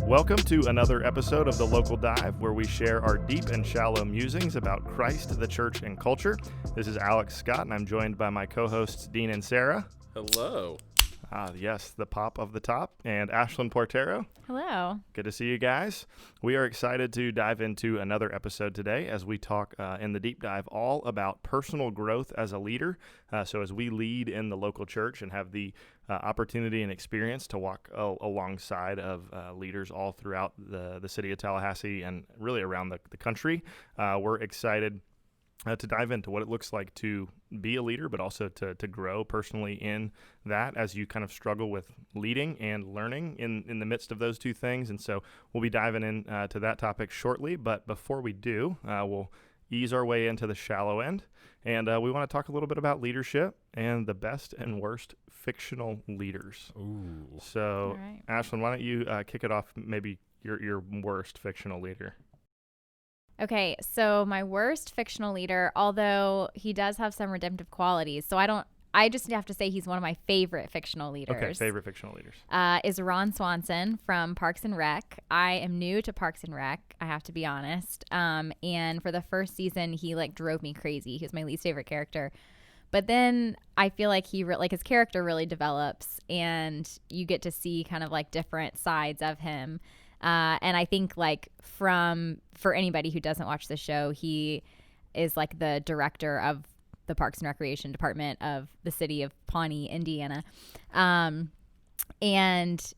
Welcome to another episode of The Local Dive, where we share our deep and shallow musings about Christ, the church, and culture. This is Alex Scott, and I'm joined by my co-hosts Dean and Sarah. Hello. Yes, the pop of the top, and Ashlyn Portero. Hello. Good to see you guys. We are excited to dive into another episode today as we talk in the deep dive all about personal growth as a leader. So as we lead in the local church and have the opportunity and experience to walk alongside of leaders all throughout the city of Tallahassee and really around the country, we're excited to dive into what it looks like to be a leader, but also to grow personally in that as you kind of struggle with leading and learning in the midst of those two things. And so we'll be diving in to that topic shortly. But before we do, we'll ease our way into the shallow end. And we want to talk a little bit about leadership and the best and worst fictional leaders. Ooh. So, All right. Ashlyn, why don't you kick it off, maybe your worst fictional leader? Okay, so my worst fictional leader, although he does have some redemptive qualities, so I just have to say he's one of my favorite fictional leaders. Okay, favorite fictional leaders. Is Ron Swanson from Parks and Rec. I am new to Parks and Rec, I have to be honest. And for the first season, he drove me crazy. He was my least favorite character. But then I feel like his character really develops, and you get to see kind of different sides of him. And I think for anybody who doesn't watch the show, he is the director of the Parks and Recreation Department of the city of Pawnee, Indiana. And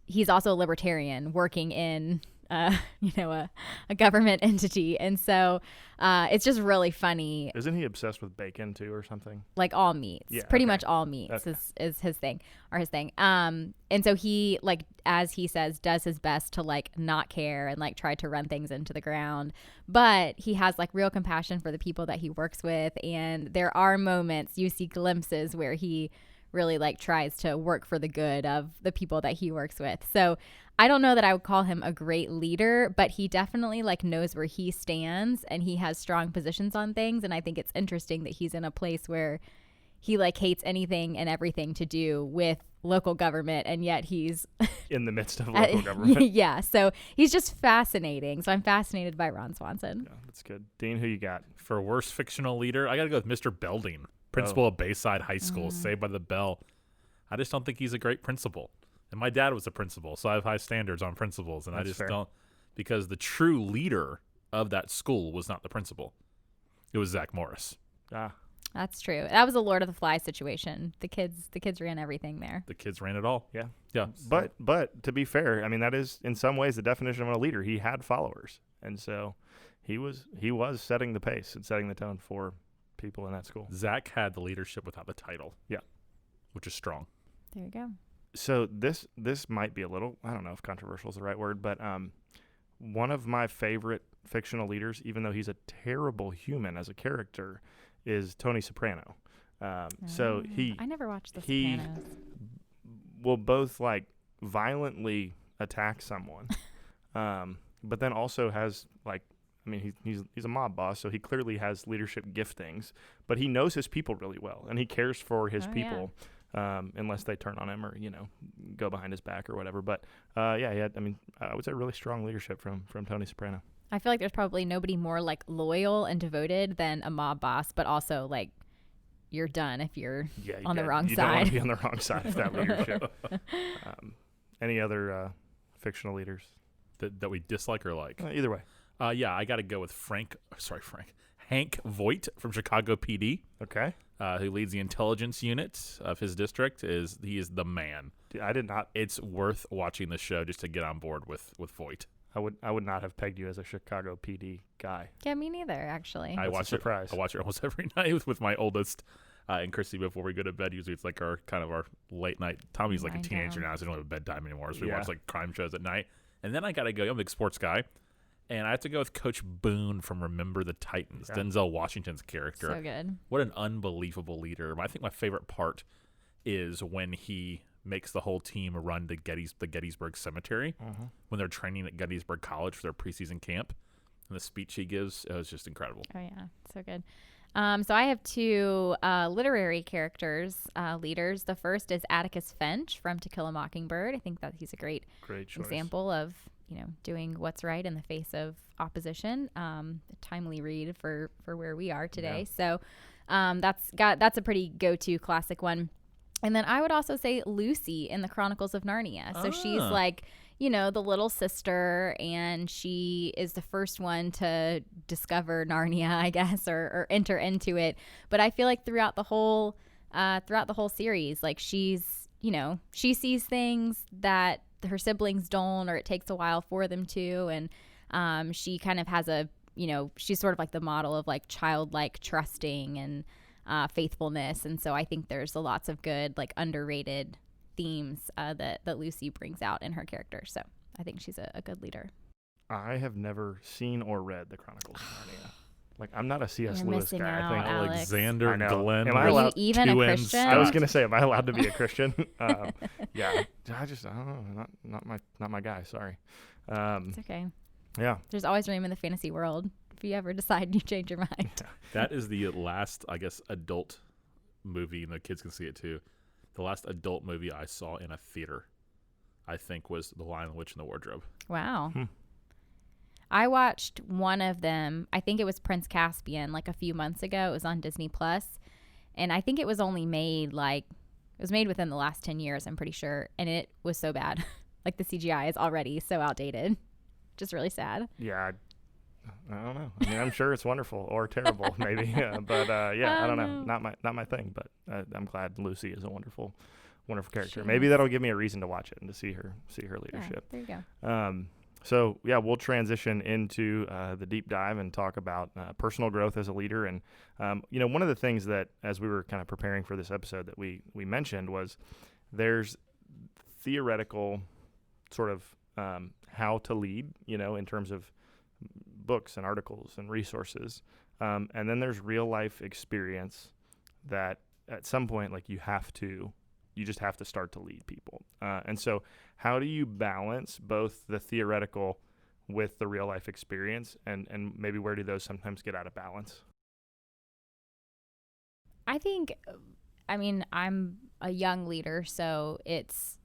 he's also a libertarian working in, a government entity. And so it's just really funny. Isn't he obsessed with bacon too or something? All meats. Yeah, Pretty okay. much all meats Okay. is his thing. And so he, as he says, does his best to not care and try to run things into the ground. But he has real compassion for the people that he works with. And there are moments, you see glimpses where he really tries to work for the good of the people that he works with. So I don't know that I would call him a great leader, but he definitely knows where he stands, and he has strong positions on things. And I think it's interesting that he's in a place where he hates anything and everything to do with local government, and yet he's In the midst of local government. Yeah, so he's just fascinating. So I'm fascinated by Ron Swanson. Yeah, that's good. Dean, who you got? For worst fictional leader, I got to go with Mr. Belding, principal of Bayside High School, Saved by the Bell. I just don't think he's a great principal. And my dad was a principal, so I have high standards on principals. And That's I just fair. don't, because the true leader of that school was not the principal. It was Zach Morris. That's true. That was a Lord of the Flies situation. The kids ran everything there. The kids ran it all. Yeah. Yeah. But to be fair, I mean, that is in some ways the definition of a leader. He had followers. And so he was setting the pace and setting the tone for people in that school. Zach had the leadership without the title. Yeah. Which is strong. There you go. So this might be a little, I don't know if controversial is the right word, but one of my favorite fictional leaders, even though he's a terrible human as a character, is Tony Soprano. So I never watched The he Sopranos. will both violently attack someone, but then also has he's a mob boss, so he clearly has leadership giftings, but he knows his people really well, and he cares for his people. Unless they turn on him or, go behind his back or whatever. But, he had, I would say really strong leadership from Tony Soprano. I feel like there's probably nobody more loyal and devoted than a mob boss, but also you're done if you're on the wrong You don't want side. to be on the wrong side of that leadership. Any other fictional leaders? That we dislike or like? Either way. Yeah, I got to go with Hank Voight from Chicago PD. Okay. Who leads the intelligence unit of his district. He is the man. Dude, I did not. It's worth watching the show just to get on board with Voight. I would not have pegged you as a Chicago PD guy. Yeah, me neither, actually. I watch it almost every night with my oldest and Chrissy before we go to bed. Usually it's our kind of our late night. Tommy's a Wind teenager down. now, so we don't have a bedtime anymore. So we Yeah. watch crime shows at night. And then I got to go. I'm a big sports guy. And I have to go with Coach Boone from Remember the Titans, Yeah. Denzel Washington's character. So good. What an unbelievable leader. I think my favorite part is when he makes the whole team run to the Gettysburg Cemetery when they're training at Gettysburg College for their preseason camp. And the speech he gives, it was just incredible. Oh, yeah. So good. So I have two literary characters, leaders. The first is Atticus Finch from To Kill a Mockingbird. I think that he's a great choice. example of doing what's right in the face of opposition. A timely read for where we are today. Yeah. So that's a pretty go-to classic one. And then I would also say Lucy in the Chronicles of Narnia. So she's like, the little sister, and she is the first one to discover Narnia, I guess, or enter into it. But I feel like throughout the whole series, like she sees things that her siblings don't, or it takes a while for them to. And she kind of has she's sort of like the model of like childlike trusting and faithfulness. And so I think there's lots of good, like underrated themes that Lucy brings out in her character. So I think she's a good leader. I have never seen or read the Chronicles of Narnia. Like, I'm not a C.S. You're Lewis missing guy. out, I think Alex. Alexander I know. Glenn. Am I Are you allowed even a two N's? Christian? I was gonna say, am I allowed to be a Christian? Yeah, I don't know, not my guy. Sorry. It's okay. Yeah, There's always room in the fantasy world if you ever decide you change your mind. That is the last, I guess, adult movie, and the kids can see it too. The last adult movie I saw in a theater, I think, was The Lion, the Witch, and the Wardrobe. Wow. I watched one of them. I think it was Prince Caspian, like a few months ago. It was on Disney Plus, and I think it was only made within the last 10 years, I'm pretty sure, and it was so bad. Like, the CGI is already so outdated. Just really sad. yeah. I don't know. I mean, I'm sure it's wonderful or terrible, maybe. But I don't know. Not my thing. But I'm glad Lucy is a wonderful character. Maybe that'll give me a reason to watch it and to see her leadership. Yeah, there you go. So yeah, we'll transition into the deep dive and talk about personal growth as a leader. And one of the things that, as we were kind of preparing for this episode, that we mentioned was there's theoretical sort of how to lead, in terms of books and articles and resources, and then there's real life experience that at some point, like, you just have to start to lead people. And so how do you balance both the theoretical with the real life experience, and maybe where do those sometimes get out of balance? I'm a young leader, so it's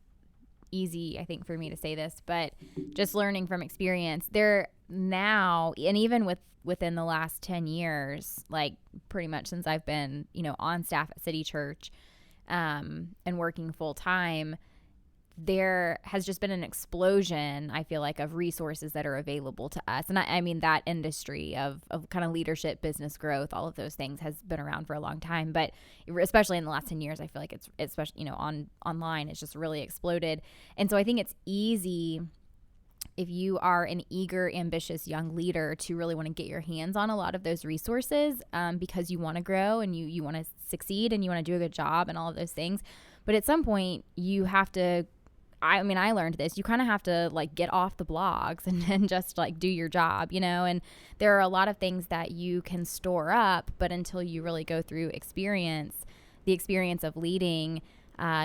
easy, I think, for me to say this, but just learning from experience there now, and even within the last 10 years, like pretty much since I've been, on staff at City Church, and working full time, there has just been an explosion, I feel like, of resources that are available to us. And I mean, that industry of kind of leadership, business growth, all of those things has been around for a long time. But especially in the last 10 years, I feel like it's especially, online, it's just really exploded. And so I think it's easy, if you are an eager, ambitious young leader, to really want to get your hands on a lot of those resources, because you want to grow and you want to succeed and you want to do a good job and all of those things. But at some point, you have to, I learned this, you kind of have to, like, get off the blogs and just, like, do your job, and there are a lot of things that you can store up, but until you really go through the experience of leading,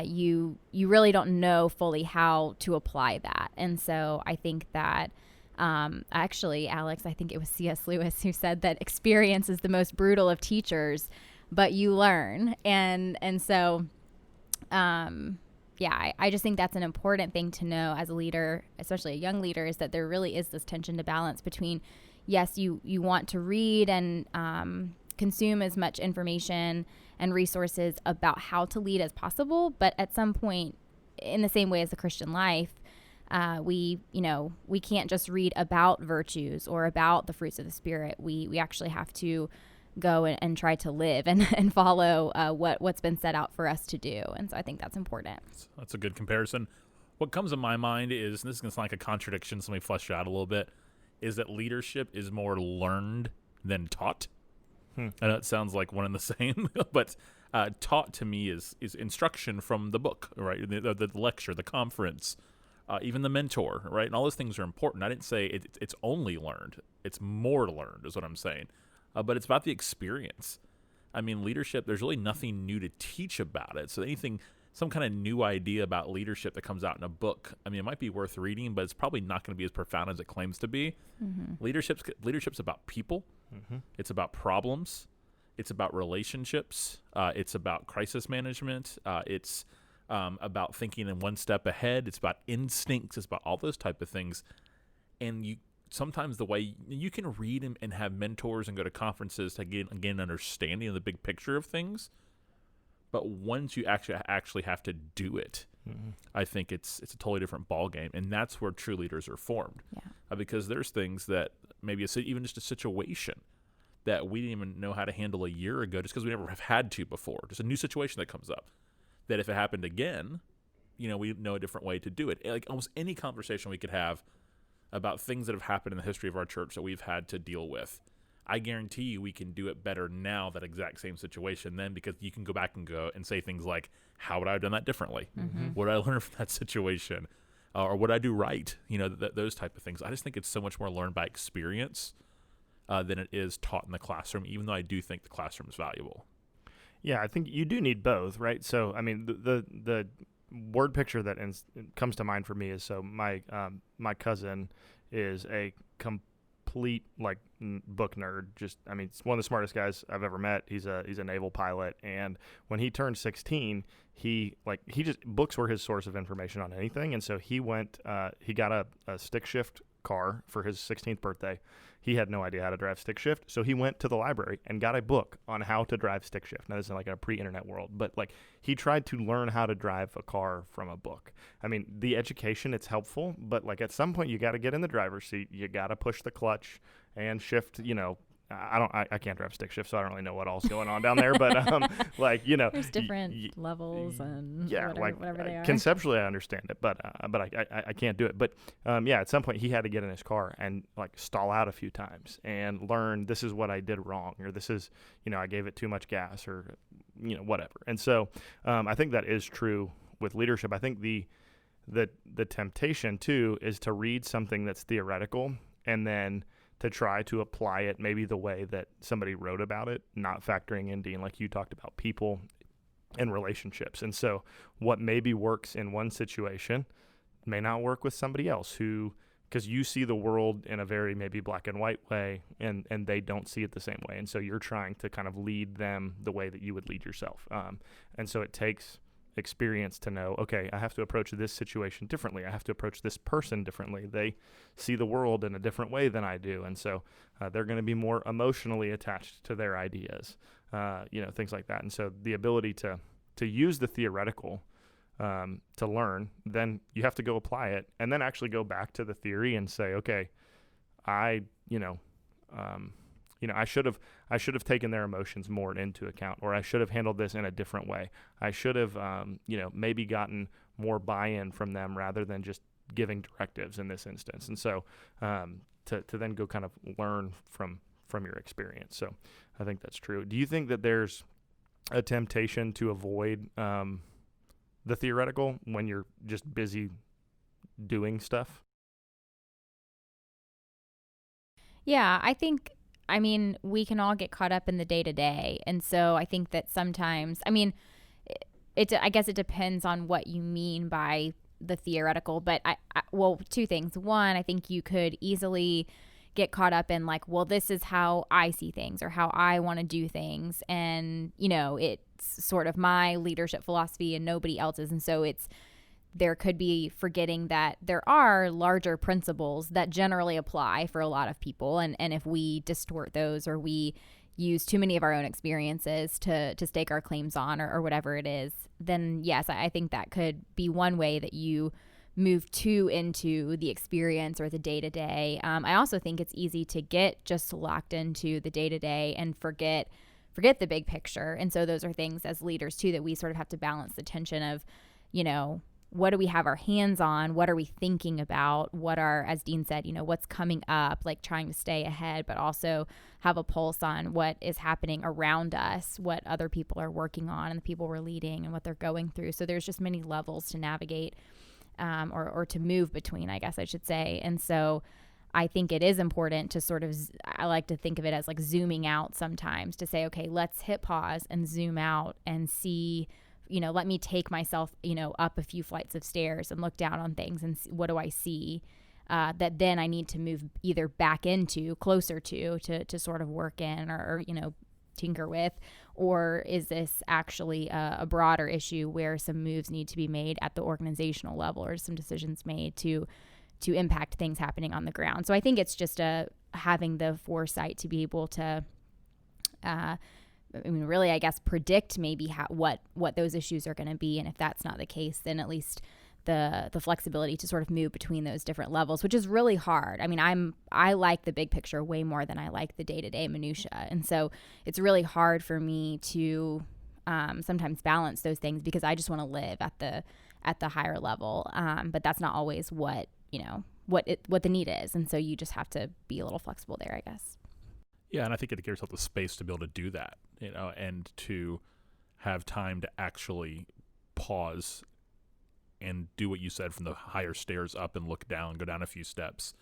you really don't know fully how to apply that. And so I think that actually, Alex, I think it was C.S. Lewis who said that experience is the most brutal of teachers, but you learn. And so I just think that's an important thing to know as a leader, especially a young leader, is that there really is this tension to balance between, yes, you want to read and consume as much information and resources about how to lead as possible, but at some point, in the same way as the Christian life, we can't just read about virtues or about the fruits of the Spirit. We actually have to go and try to live and follow what's been set out for us to do. And so I think that's important. That's a good comparison. What comes to my mind is, and this is going to sound like a contradiction, so let me flesh it out a little bit, is that leadership is more learned than taught. I know it sounds like one and the same, but taught to me is instruction from the book, right? The lecture, the conference, even the mentor, right? And all those things are important. I didn't say it's only learned. It's more learned is what I'm saying. But it's about the experience. I mean, leadership, there's really nothing new to teach about it. So some kind of new idea about leadership that comes out in a book, I mean, it might be worth reading, but it's probably not going to be as profound as it claims to be. Mm-hmm. Leadership's about people. Mm-hmm. It's about problems. It's about relationships. It's about crisis management. It's about thinking in one step ahead. It's about instincts. It's about all those type of things. And sometimes the way you can read and have mentors and go to conferences to get an understanding of the big picture of things, but once you actually have to do it, I think it's a totally different ball game, and that's where true leaders are formed. Because there's things that maybe even just a situation that we didn't even know how to handle a year ago, just because we never have had to before. Just a new situation that comes up, that if it happened again, we know a different way to do it. Like almost any conversation we could have about things that have happened in the history of our church that we've had to deal with, I guarantee you we can do it better now, that exact same situation then, because you can go back and say things like, how would I have done that differently? What did I learn from that situation? Or what did I do right? Those type of things. I just think it's so much more learned by experience than it is taught in the classroom, even though I do think the classroom is valuable. Yeah, I think you do need both, right? So, I mean, the word picture that comes to mind for me is, so my cousin is a complete book nerd. He's one of the smartest guys I've ever met. He's a naval pilot, and when he turned 16, books were his source of information on anything, and so he got a stick shift car for his 16th birthday. He had no idea how to drive stick shift, so he went to the library and got a book on how to drive stick shift. Now, this is like a pre-internet world, but he tried to learn how to drive a car from a book. I mean, the education, it's helpful, but at some point you got to get in the driver's seat, you got to push the clutch and shift, I can't drive stick shift, so I don't really know what all's going on down there, but there's different levels and whatever they are. Conceptually, I understand it, but I can't do it. But at some point he had to get in his car and stall out a few times and learn, this is what I did wrong, or this is, I gave it too much gas, or whatever. And so I think that is true with leadership. I think the temptation too is to read something that's theoretical and then to try to apply it maybe the way that somebody wrote about it, not factoring in, Dean, like you talked about, people and relationships. And so what maybe works in one situation may not work with somebody else, because you see the world in a very maybe black and white way, and they don't see it the same way. And so you're trying to kind of lead them the way that you would lead yourself. And so it takes experience to know, okay, I have to approach this situation differently. I have to approach this person differently. They see the world in a different way than I do. And so they're going to be more emotionally attached to their ideas, things like that. And so the ability to use the theoretical to learn, then you have to go apply it and then actually go back to the theory and say, okay, I should have taken their emotions more into account, or I should have handled this in a different way. I should have, maybe gotten more buy-in from them rather than just giving directives in this instance. And so to then go kind of learn from your experience. So I think that's true. Do you think that there's a temptation to avoid the theoretical when you're just busy doing stuff? Yeah, I mean, we can all get caught up in the day-to-day. And so I think that sometimes, I guess it depends on what you mean by the theoretical. But, two things. One, I think you could easily get caught up in this is how I see things or how I want to do things. And, it's sort of my leadership philosophy and nobody else's. And so there could be forgetting that there are larger principles that generally apply for a lot of people. And if we distort those, or we use too many of our own experiences to stake our claims on, or whatever it is, then yes, I think that could be one way that you move too into the experience or the day-to-day. I also think it's easy to get just locked into the day-to-day and forget the big picture. And so those are things as leaders too that we sort of have to balance the tension of, what do we have our hands on? What are we thinking about? What are, as Dean said, what's coming up, trying to stay ahead, but also have a pulse on what is happening around us, what other people are working on and the people we're leading and what they're going through. So there's just many levels to navigate or to move between, I guess I should say. And so I think it is important to sort of, I like to think of it as zooming out sometimes, to say, okay, let's hit pause and zoom out and see, let me take myself, up a few flights of stairs and look down on things and see, what do I see that then I need to move either back into, closer to sort of work in or tinker with, or is this actually a broader issue where some moves need to be made at the organizational level or some decisions made to impact things happening on the ground. So I think it's just having the foresight to be able to, really, I guess, predict maybe what those issues are going to be. And if that's not the case, then at least the flexibility to sort of move between those different levels, which is really hard. I mean, I like the big picture way more than I like the day-to-day minutia. And so it's really hard for me to sometimes balance those things because I just want to live at the higher level. But that's not always what the need is. And so you just have to be a little flexible there, I guess. Yeah, and I think it gives yourself the space to be able to do that, and to have time to actually pause and do what you said from the higher stairs up and look down, go down a few steps.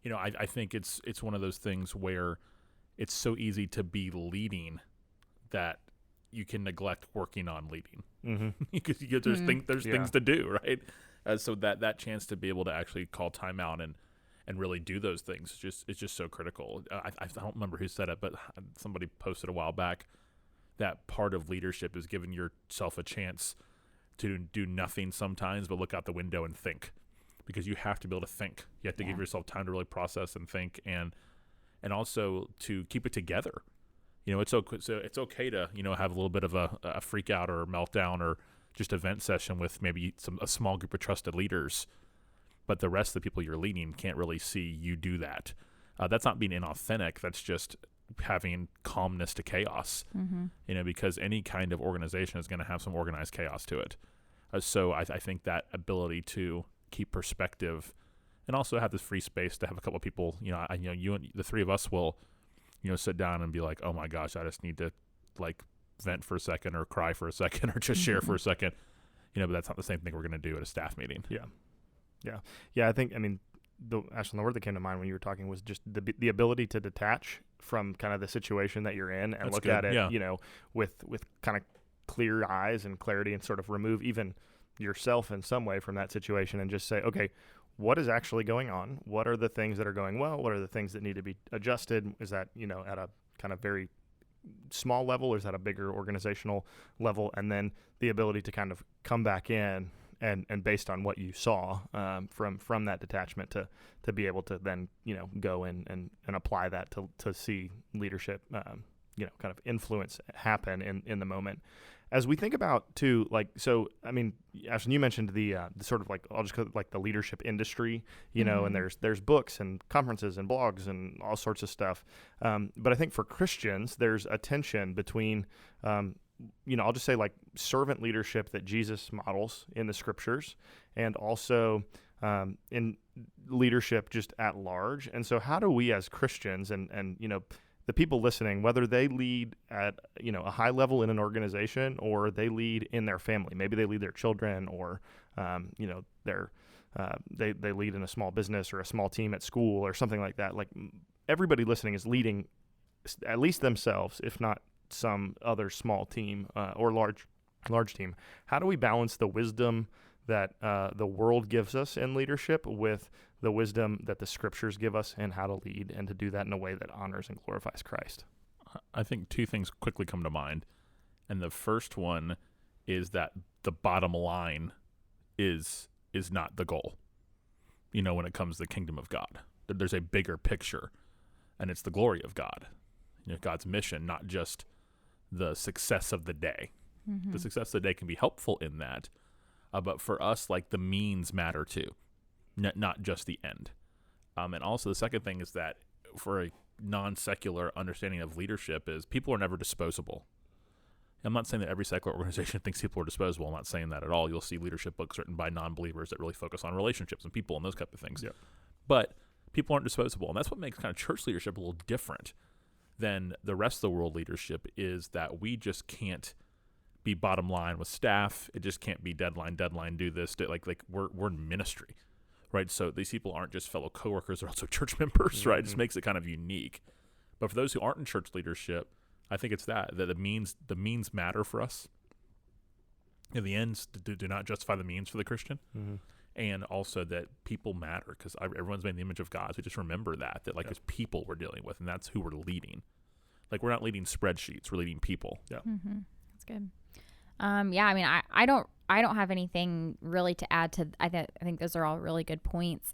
I think it's one of those things where it's so easy to be leading that you can neglect working on leading. Because there's things to do, right? So that chance to be able to actually call time out and really do those things is just so critical. I don't remember who said it, but somebody posted a while back that part of leadership is giving yourself a chance to do nothing sometimes, but look out the window and think, because you have to be able to think. You have to give yourself time to really process and think, and also to keep it together. It's okay to have a little bit of a freak out or meltdown or just a vent session with maybe a small group of trusted leaders, but the rest of the people you're leading can't really see you do that. That's not being inauthentic. That's just having calmness to chaos. Because any kind of organization is going to have some organized chaos to it. So I think that ability to keep perspective and also have this free space to have a couple of people, you and the three of us will, sit down and be like, oh my gosh, I just need to vent for a second or cry for a second or just share for a second, but that's not the same thing we're going to do at a staff meeting. Yeah. I think, Ashlyn, the word that came to mind when you were talking was just the ability to detach from kind of the situation that you're in and That's look good. at it, Yeah. with kind of clear eyes and clarity, and sort of remove even yourself in some way from that situation and just say, okay, what is actually going on? What are the things that are going well? What are the things that need to be adjusted? Is that, at a kind of very small level, or is that a bigger organizational level? And then the ability to kind of come back in and based on what you saw from that detachment to be able to then go and apply that to see leadership kind of influence happen in the moment. As we think about too, Ashlyn, you mentioned the sort of I'll just call it the leadership industry, and there's books and conferences and blogs and all sorts of stuff. But I think for Christians, there's a tension between I'll just say servant leadership that Jesus models in the scriptures, and also in leadership just at large. And so how do we as Christians and the people listening, whether they lead at a high level in an organization or they lead in their family, maybe they lead their children, or they lead in a small business or a small team at school or something like that. Everybody listening is leading at least themselves, if not some other small team or large team. How do we balance the wisdom that the world gives us in leadership with the wisdom that the scriptures give us in how to lead, and to do that in a way that honors and glorifies Christ? I think two things quickly come to mind. And the first one is that the bottom line is not the goal, when it comes to the kingdom of God. There's a bigger picture, and it's the glory of God, God's mission, not just the success of the day. The success of the day can be helpful in that, but for us, the means matter too, not just the end. And also the second thing is that for a non-secular understanding of leadership is people are never disposable. I'm not saying that every secular organization thinks people are disposable. I'm not saying that at all. You'll see leadership books written by non-believers that really focus on relationships and people and those type of things. Yep. But people aren't disposable, and that's what makes kind of church leadership a little different than the rest of the world leadership, is that we just can't be bottom line with staff. It just can't be deadline, do this. We're in ministry, right? So these people aren't just fellow coworkers; they're also church members, right? It just makes it kind of unique. But for those who aren't in church leadership, I think it's that the means matter for us. And the ends do not justify the means for the Christian. And also that people matter, because everyone's made in the image of God. So just remember that it's people we're dealing with, and that's who we're leading. We're not leading spreadsheets; we're leading people. Yeah, That's good. Yeah, I mean, I don't have anything really to add to. I think those are all really good points.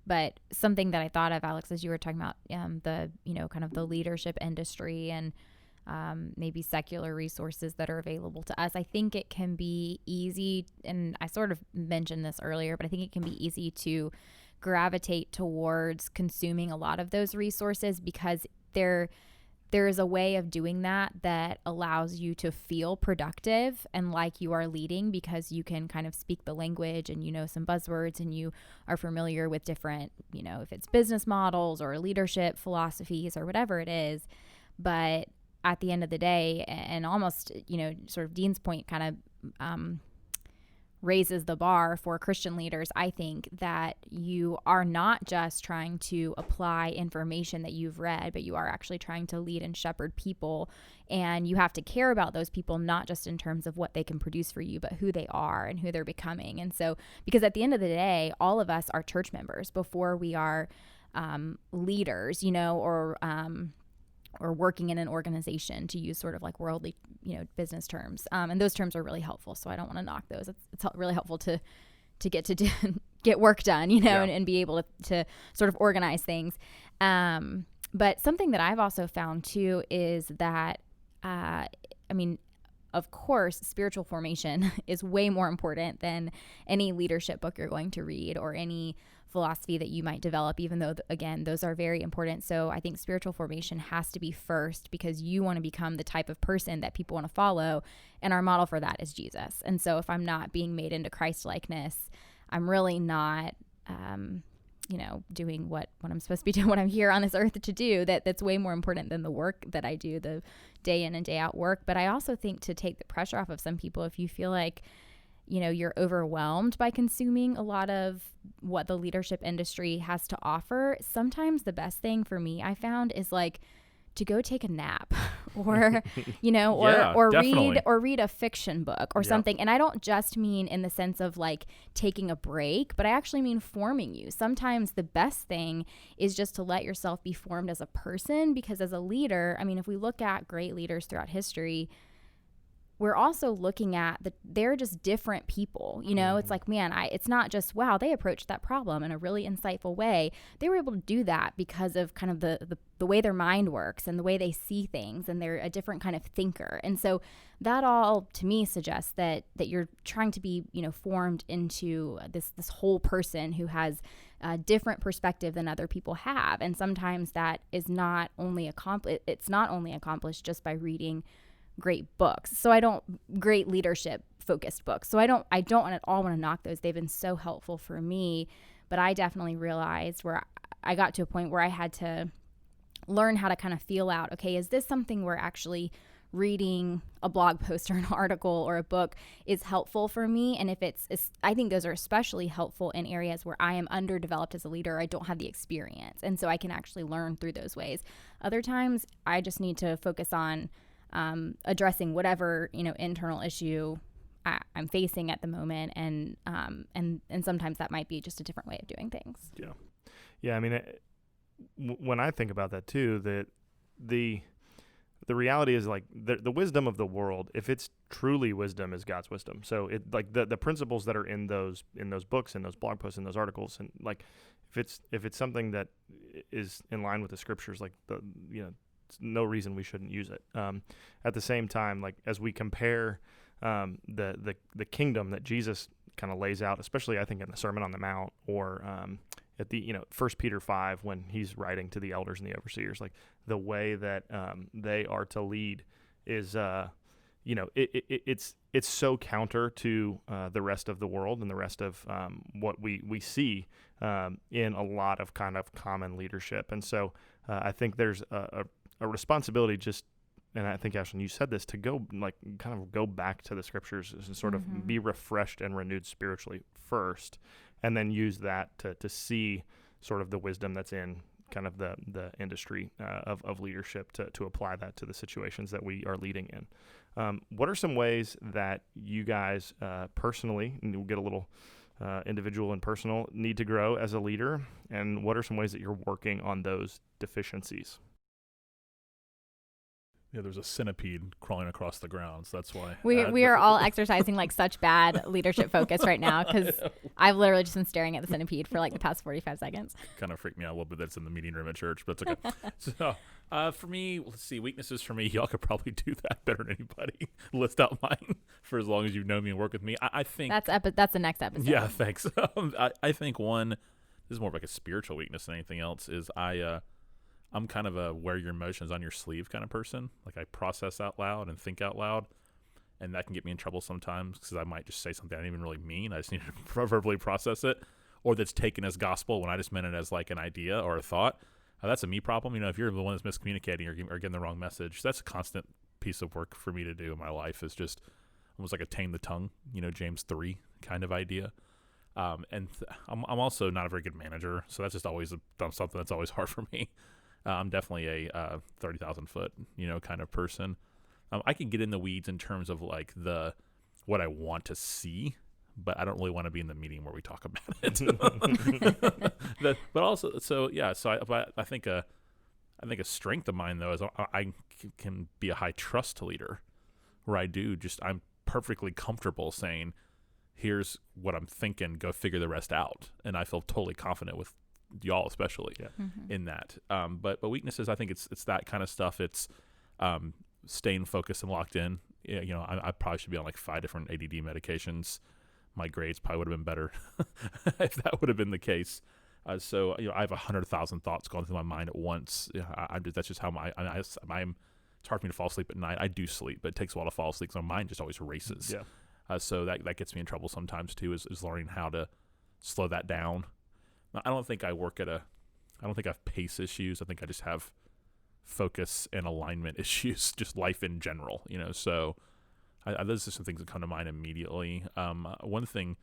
But something that I thought of, Alex, as you were talking about the kind of the leadership industry and maybe secular resources that are available to us. I think it can be easy, and I sort of mentioned this earlier, but I think it can be easy to gravitate towards consuming a lot of those resources because there is a way of doing that allows you to feel productive and like you are leading because you can kind of speak the language and you know some buzzwords and you are familiar with different, if it's business models or leadership philosophies or whatever it is. But at the end of the day, and almost, sort of Dean's point kind of raises the bar for Christian leaders, I think, that you are not just trying to apply information that you've read, but you are actually trying to lead and shepherd people. And you have to care about those people, not just in terms of what they can produce for you, but who they are and who they're becoming. And so, because at the end of the day, all of us are church members before we are leaders, or working in an organization, to use sort of like worldly, business terms. And those terms are really helpful. So I don't want to knock those. It's really helpful to get work done, and be able to sort of organize things. But something that I've also found too is that, of course, spiritual formation is way more important than any leadership book you're going to read or any philosophy that you might develop, even though, again, those are very important. So I think spiritual formation has to be first because you want to become the type of person that people want to follow. And our model for that is Jesus. And so if I'm not being made into Christ-likeness, I'm really not, doing what I'm supposed to be doing, what I'm here on this earth to do. That's way more important than the work that I do, the day in and day out work. But I also think to take the pressure off of some people, if you feel like, you're overwhelmed by consuming a lot of what the leadership industry has to offer, sometimes the best thing for me, I found, is like to go take a nap or, or read a fiction book or something. And I don't just mean in the sense of like taking a break, but I actually mean forming you. Sometimes the best thing is just to let yourself be formed as a person, because as a leader, if we look at great leaders throughout history, we're also looking at they're just different people. It's like, man, it's not just, wow, they approached that problem in a really insightful way. They were able to do that because of kind of the way their mind works and the way they see things, and they're a different kind of thinker. And so that all, to me, suggests that you're trying to be, formed into this whole person who has a different perspective than other people have. And sometimes that is not only accomplished just by reading great books. Great leadership focused books. So I don't at all want to knock those. They've been so helpful for me, but I definitely realized where I got to a point where I had to learn how to kind of feel out, okay, is this something where actually reading a blog post or an article or a book is helpful for me? And if I think those are especially helpful in areas where I am underdeveloped as a leader, I don't have the experience. And so I can actually learn through those ways. Other times I just need to focus on addressing whatever, internal issue I'm facing at the moment. And sometimes that might be just a different way of doing things. Yeah. Yeah. When I think about that too, that the reality is like the wisdom of the world, if it's truly wisdom, is God's wisdom. So it like the principles that are in those books and those blog posts and those articles, and like if it's something that is in line with the scriptures, like no reason we shouldn't use it. At the same time, like as we compare the kingdom that Jesus kind of lays out, especially I think in the Sermon on the Mount, or at the 1 Peter 5 when he's writing to the elders and the overseers, like the way that they are to lead is it's so counter to the rest of the world and the rest of what we see in a lot of kind of common leadership. And so I think there's a responsibility, just, and I think, Ashlyn, you said this, to go back to the scriptures and sort of be refreshed and renewed spiritually first, and then use that to see sort of the wisdom that's in kind of the industry of leadership to apply that to the situations that we are leading in. What are some ways that you guys personally, and we'll get a little individual and personal, need to grow as a leader, and what are some ways that you're working on those deficiencies? Yeah, there's a centipede crawling across the ground, so that's why. We are all exercising like such bad leadership focus right now because I've literally just been staring at the centipede for like the past 45 seconds. Kind of freaked me out a little bit. That's in the meeting room at church, but it's okay. So for me, let's see, weaknesses for me. Y'all could probably do that better than anybody. List out mine for as long as you've known me and worked with me. I think that's the next episode. Yeah, thanks. I think one, this is more of like a spiritual weakness than anything else, is I'm kind of a wear your emotions on your sleeve kind of person. Like I process out loud and think out loud, and that can get me in trouble sometimes because I might just say something I didn't even really mean. I just need to verbally process it, or that's taken as gospel when I just meant it as like an idea or a thought. That's a me problem. If you're the one that's miscommunicating or getting the wrong message, that's a constant piece of work for me to do in my life. Is just almost like a tame the tongue, James 3 kind of idea. I'm also not a very good manager, so that's just always something that's always hard for me. I'm definitely a 30,000 foot, kind of person. I can get in the weeds in terms of like what I want to see, but I don't really want to be in the meeting where we talk about it. But also, so I think a strength of mine though is I can be a high trust leader, where I'm perfectly comfortable saying, here's what I'm thinking, go figure the rest out, and I feel totally confident with y'all especially in that. But weaknesses, I think it's that kind of stuff. It's staying focused and locked in. I probably should be on like 5 different ADD medications. My grades probably would have been better if that would have been the case. So I have 100,000 thoughts going through my mind at once. That's just how it's hard for me to fall asleep at night. I do sleep, but it takes a while to fall asleep because my mind just always races. Yeah. So that gets me in trouble sometimes too, is learning how to slow that down. I don't think I have pace issues. I think I just have focus and alignment issues, just life in general, so those are some things that come to mind immediately. One thing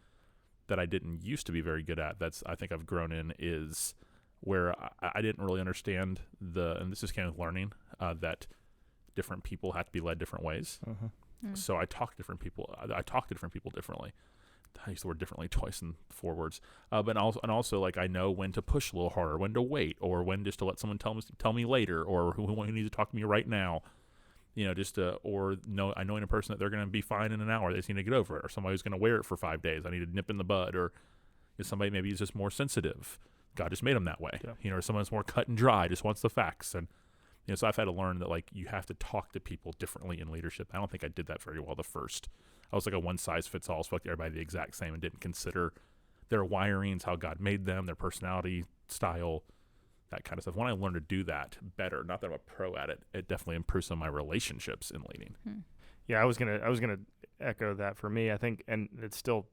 that I didn't used to be very good at, I think I've grown in, is where I didn't really understand and this is kind of learning, that different people have to be led different ways. So I talk to different people differently. I use the word differently twice in 4 words, but also like I know when to push a little harder, when to wait, or when just to let someone tell me later, or who needs to talk to me right now, I know in a person that they're going to be fine in an hour, they just need to get over it, or somebody who's going to wear it for 5 days, I need to nip in the bud, or somebody maybe is just more sensitive, God just made them that way, or someone's more cut and dry, just wants the facts, and so I've had to learn that like you have to talk to people differently in leadership. I don't think I did that very well the first. I was like a one-size-fits-all, spoke to everybody the exact same and didn't consider their wirings, how God made them, their personality, style, that kind of stuff. When I learned to do that better, not that I'm a pro at it, it definitely improves some of my relationships in leading. Yeah, I was gonna echo that for me. I think, and it's still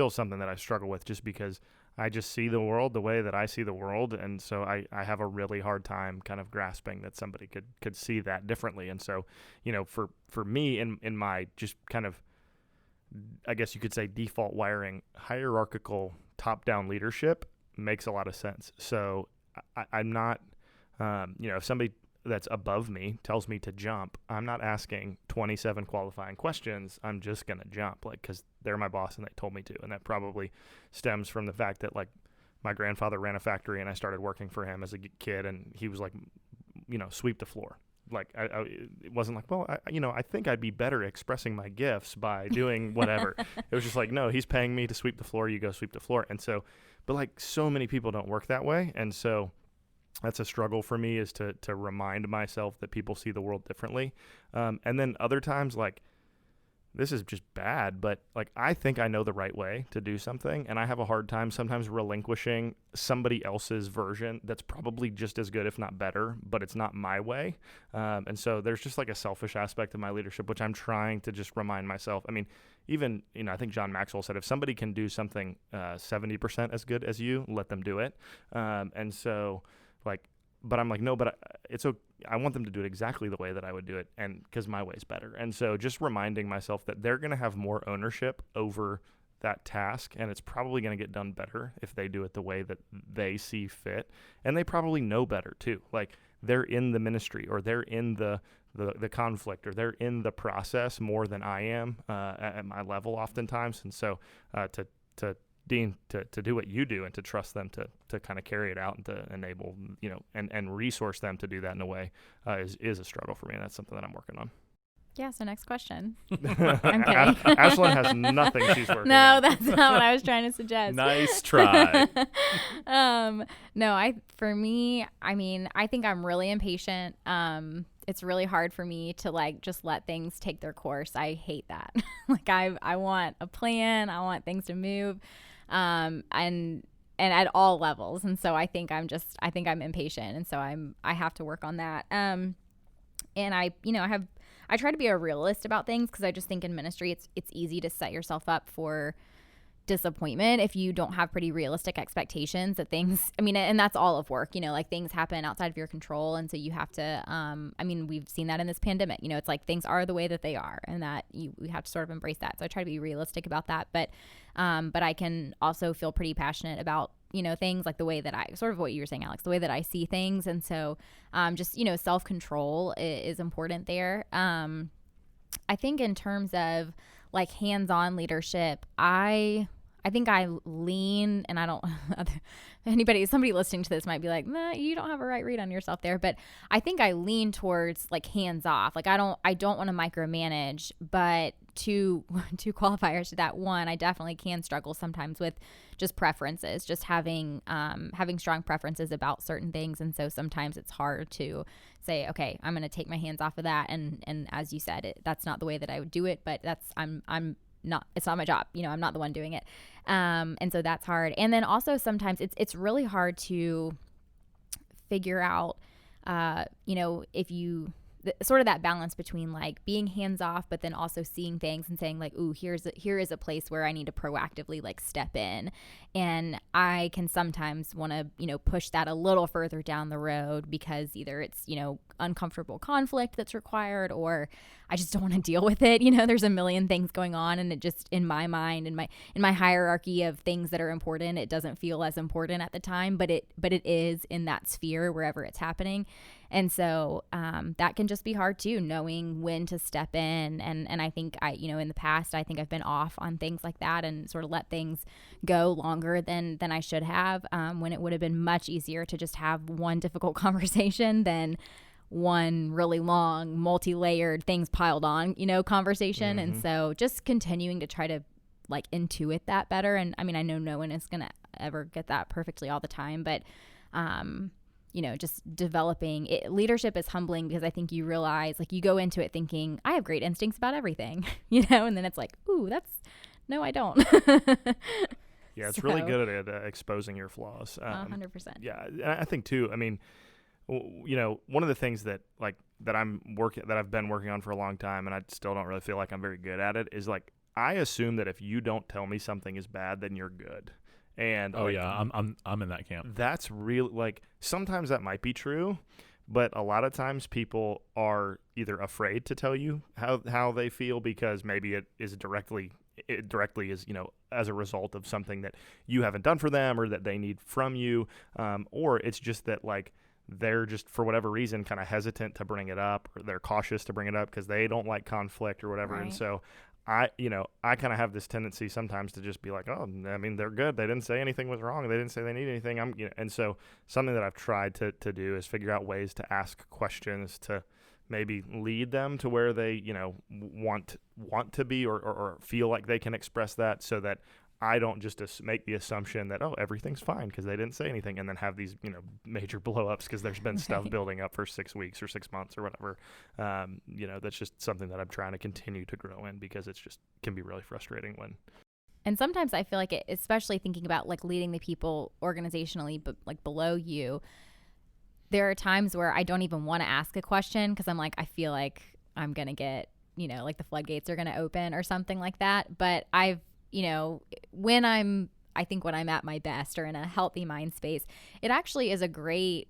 something that I struggle with, just because I just see the world the way that I see the world, and so I have a really hard time kind of grasping that somebody could see that differently. And so, for me in my just kind of, I guess you could say, default wiring, hierarchical top-down leadership makes a lot of sense. So I'm not, if somebody that's above me tells me to jump, I'm not asking 27 qualifying questions. I'm just going to jump, because they're my boss and they told me to. And that probably stems from the fact that like my grandfather ran a factory and I started working for him as a kid, and he was like, sweep the floor. Like it wasn't like, well, I think I'd be better expressing my gifts by doing whatever. It was just like, no, he's paying me to sweep the floor. You go sweep the floor. And so, but like so many people don't work that way. And so that's a struggle for me, is to remind myself that people see the world differently. And then other times, like, this is just bad, but like I think I know the right way to do something, and I have a hard time sometimes relinquishing somebody else's version that's probably just as good, if not better, but it's not my way. And so there's just like a selfish aspect of my leadership, which I'm trying to just remind myself. I mean, even, I think John Maxwell said, if somebody can do something 70% as good as you, let them do it. And so like, but I'm like, no, but I want them to do it exactly the way that I would do it, and because my way is better. And so just reminding myself that they're going to have more ownership over that task, and it's probably going to get done better if they do it the way that they see fit. And they probably know better too. Like, they're in the ministry, or they're in the conflict, or they're in the process more than I am at my level oftentimes. And so to Dean, to do what you do and to trust them to kind of carry it out and to enable, and resource them to do that in a way is a struggle for me. And that's something that I'm working on. Yeah, so next question. I'm kidding. Ashlyn has nothing she's working No, on. that's not what I was trying to suggest. Nice try. No, for me, I mean, I think I'm really impatient. It's really hard for me to like just let things take their course. I hate that. Like I want a plan. I want things to move. And at all levels. And so I think I'm impatient. And so I have to work on that. And I try to be a realist about things because I just think in ministry it's easy to set yourself up for disappointment if you don't have pretty realistic expectations that things, and that's all of work, like things happen outside of your control. And so you have to, we've seen that in this pandemic, it's like things are the way that they are and that we have to sort of embrace that. So I try to be realistic about that. But I can also feel pretty passionate about, things like the way that I sort of what you were saying, Alex, the way that I see things. And so just, self-control is important there. I think in terms of like hands-on leadership, I think I lean, and I don't, somebody listening to this might be like, nah, you don't have a right read on yourself there. But I think I lean towards like hands off. Like I don't want to micromanage, but two qualifiers to that. One, I definitely can struggle sometimes with just preferences, just having strong preferences about certain things. And so sometimes it's hard to say, okay, I'm going to take my hands off of that. And as you said, that's not the way that I would do it, but it's not my job. I'm not the one doing it. And so that's hard. And then also sometimes it's really hard to figure out, if you, sort of that balance between like being hands off, but then also seeing things and saying like, ooh, here is a place where I need to proactively like step in. And I can sometimes want to, push that a little further down the road because either it's, uncomfortable conflict that's required, or I just don't want to deal with it. There's a million things going on, and it just, in my mind, in my hierarchy of things that are important, it doesn't feel as important at the time, but it is in that sphere wherever it's happening. And so that can just be hard too, knowing when to step in. And I think in the past, I think I've been off on things like that and sort of let things go longer than I should have, when it would have been much easier to just have one difficult conversation than one really long, multi-layered things piled on, conversation. Mm-hmm. And so just continuing to try to like intuit that better. And I know no one is going to ever get that perfectly all the time, but just developing it. Leadership is humbling because I think you realize, like, you go into it thinking, I have great instincts about everything, and then it's like, ooh, no, I don't. Yeah, it's really good at exposing your flaws. 100%. Yeah, I think too, one of the things that I've been working on for a long time, and I still don't really feel like I'm very good at it, is like, I assume that if you don't tell me something is bad, then you're good. And I'm in that camp. That's real. Like, sometimes that might be true, but a lot of times people are either afraid to tell you how they feel because maybe it directly is, as a result of something that you haven't done for them or that they need from you, or it's just that like they're just, for whatever reason, kind of hesitant to bring it up, or they're cautious to bring it up because they don't like conflict or whatever. Right. And so I kind of have this tendency sometimes to just be like, oh, they're good. They didn't say anything was wrong. They didn't say they need anything. And so something that I've tried to do is figure out ways to ask questions to maybe lead them to where they, want to be or feel like they can express that, so that I don't just make the assumption that, oh, everything's fine because they didn't say anything, and then have these, major blow-ups because there's been stuff building up for 6 weeks or 6 months or whatever. That's just something that I'm trying to continue to grow in because it's just can be really frustrating when. And sometimes I feel like it, especially thinking about like leading the people organizationally, but like below you, there are times where I don't even want to ask a question because I'm like, I feel like I'm going to get, like the floodgates are going to open or something like that. But I've, when I'm at my best or in a healthy mind space, it actually is a great,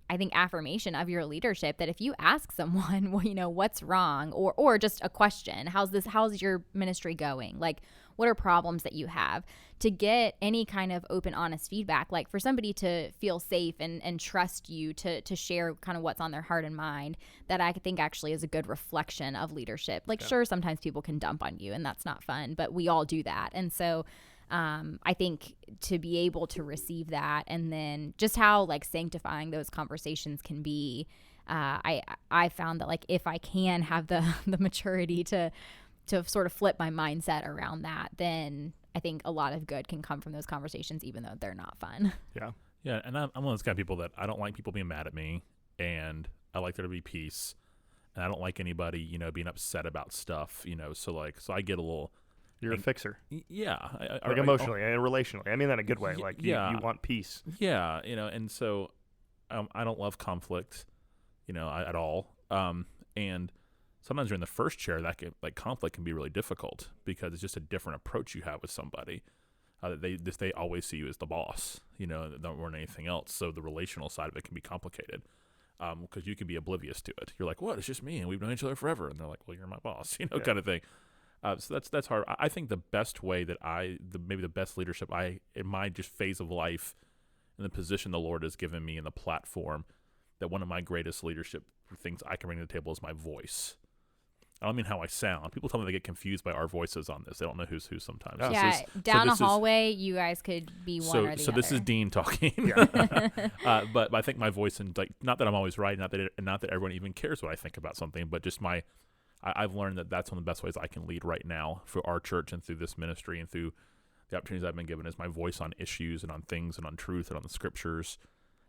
I think, affirmation of your leadership that if you ask someone, well, what's wrong, or just a question, how's your ministry going? Like, what are problems that you have, to get any kind of open, honest feedback, like for somebody to feel safe and trust you to share kind of what's on their heart and mind, that I think actually is a good reflection of leadership. Like, Sure, sometimes people can dump on you and that's not fun, but we all do that. And so I think to be able to receive that, and then just how like sanctifying those conversations can be. I found that like if I can have the maturity to sort of flip my mindset around that, then I think a lot of good can come from those conversations, even though they're not fun. Yeah. Yeah, and I'm one of those kind of people that I don't like people being mad at me, and I like there to be peace, and I don't like anybody, being upset about stuff, so I get a little. You're a fixer. Yeah. Like emotionally and relationally. I mean that in a good way. Like you want peace. Yeah, and so I don't love conflict, at all. And sometimes you're in the first chair, conflict can be really difficult because it's just a different approach you have with somebody. They always see you as the boss, they don't want anything else. So the relational side of it can be complicated because you can be oblivious to it. You're like, what? It's just me, and we've known each other forever. And they're like, well, you're my boss, kind of thing. So that's hard. I think the best way that maybe the best leadership in my just phase of life, and the position the Lord has given me and the platform, that one of my greatest leadership things I can bring to the table is my voice. I don't mean how I sound. People tell me they get confused by our voices on this. They don't know who's who sometimes. Yeah, down a hallway, you guys could be one or the other. So this is Dean talking. But I think my voice, and not that I'm always right, not that everyone even cares what I think about something, but just I've learned that that's one of the best ways I can lead right now for our church and through this ministry and through the opportunities I've been given, is my voice on issues and on things and on truth and on the scriptures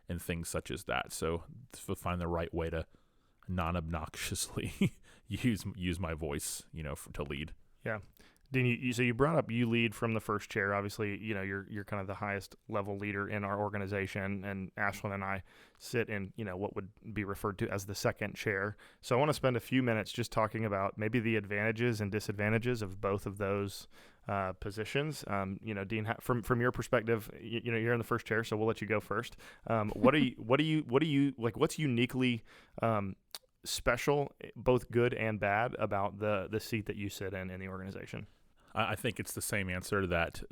and things such as that. So to find the right way to non-obnoxiously use my voice, to lead. Yeah. Dean, so you brought up you lead from the first chair. Obviously, you're kind of the highest level leader in our organization, and Ashlyn and I sit in, what would be referred to as the second chair. So I want to spend a few minutes just talking about maybe the advantages and disadvantages of both of those positions. Dean, from your perspective, you're in the first chair, so we'll let you go first. What do you like? What's uniquely special, both good and bad, about the seat that you sit in the organization? I think it's the same answer, that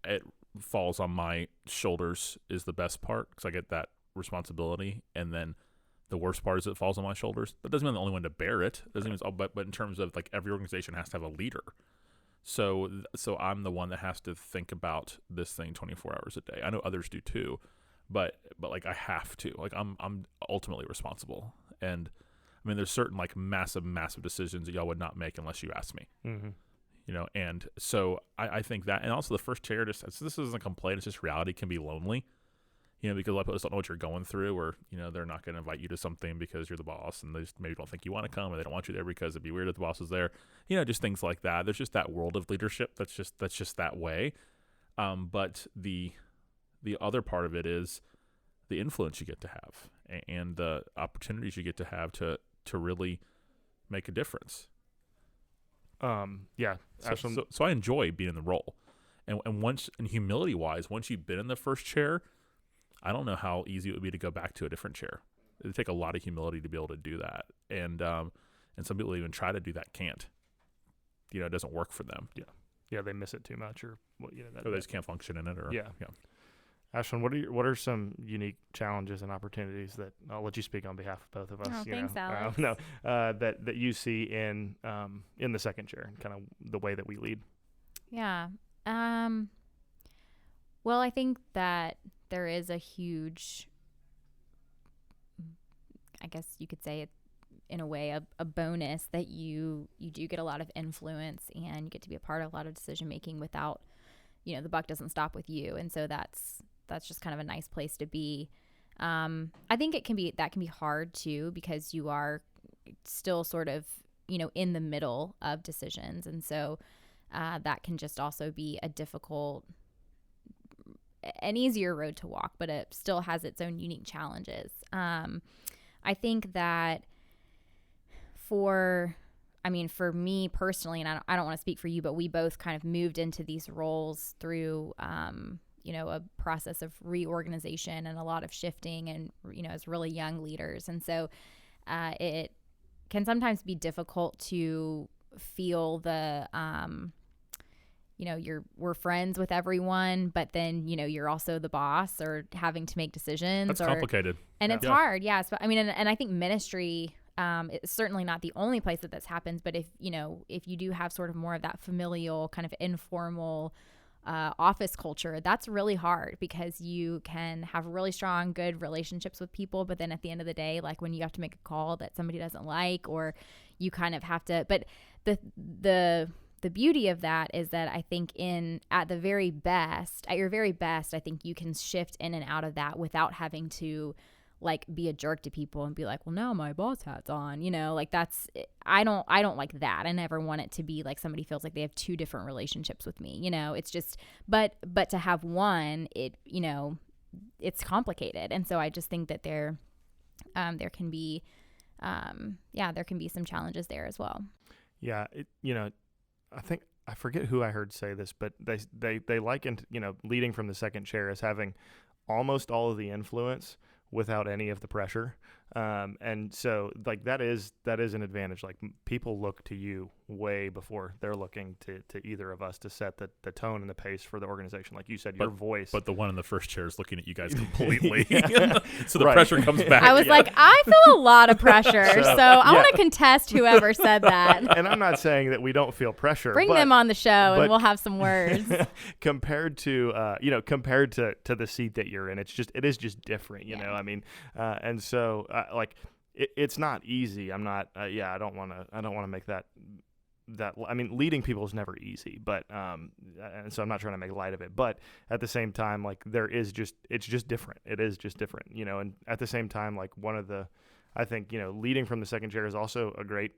it falls on my shoulders is the best part, because I get that responsibility, and then the worst part is it falls on my shoulders. That doesn't mean I'm the only one to bear it. Doesn't mean but in terms of every organization has to have a leader. So I'm the one that has to think about this thing 24 hours a day. I know others do too, but I have to. I'm ultimately responsible. And I mean, there's certain massive decisions that y'all would not make unless you asked me. Mm-hmm. And so I think that, and also the first chair, this isn't a complaint, it's just reality, can be lonely, because a lot of people just don't know what you're going through, or, they're not going to invite you to something because you're the boss, and they just maybe don't think you want to come, or they don't want you there because it'd be weird if the boss is there, just things like that. There's just that world of leadership that's just that way. But the other part of it is the influence you get to have and the opportunities you get to have to really make a difference. So I enjoy being in the role, and once, and humility wise, once you've been in the first chair, I don't know how easy it would be to go back to a different chair. It would take a lot of humility to be able to do that, and some people even try to do that, can't. It doesn't work for them. Yeah, they miss it too much, or they just can't function in it, or yeah. Ashlyn, what are some unique challenges and opportunities that I'll let you speak on behalf of both of us? Thanks, Alex. That you see in the second chair, and kind of the way that we lead. Yeah. Well, I think that there is a huge, I guess you could say it in a way, a bonus that you do get a lot of influence, and you get to be a part of a lot of decision making without, the buck doesn't stop with you, and so that's just kind of a nice place to be. I think that can be hard too, because you are still sort of, in the middle of decisions. And so that can just also be an easier road to walk, but it still has its own unique challenges. I think that for me personally, and I don't want to speak for you, but we both kind of moved into these roles through, a process of reorganization and a lot of shifting, and, as really young leaders. And so it can sometimes be difficult to feel the, we're friends with everyone, but then, you're also the boss, or having to make decisions. That's complicated. And it's hard. Yeah. So, and I think ministry, it's certainly not the only place that this happens, but if you do have sort of more of that familial kind of informal office culture, that's really hard because you can have really strong, good relationships with people. But then at the end of the day, like when you have to make a call that somebody doesn't like, or you kind of have to, but the beauty of that is that I think at your very best, I think you can shift in and out of that without having to like be a jerk to people and be like, well, now my boss hat's on, like I don't like that. I never want it to be like somebody feels like they have two different relationships with me, it's just, but to have one, it's complicated. And so I just think that there can be some challenges there as well. Yeah. I think, I forget who I heard say this, but they likened, leading from the second chair as having almost all of the influence without any of the pressure. And so like that is an advantage. Like people look to you way before they're looking to either of us to set the tone and the pace for the organization. Like you said, your voice. But the one in the first chair is looking at you guys completely. Yeah. So the pressure comes back. I was like, I feel a lot of pressure. So I want to contest whoever said that. And I'm not saying that we don't feel pressure. Bring them on the show and we'll have some words. compared to the seat that you're in, it is just different, you know. I mean, and so it's not easy. I'm not. I don't want to make that. I mean, leading people is never easy, but and so I'm not trying to make light of it. But at the same time, like it's just different. It is just different, And at the same time, like I think leading from the second chair is also a great.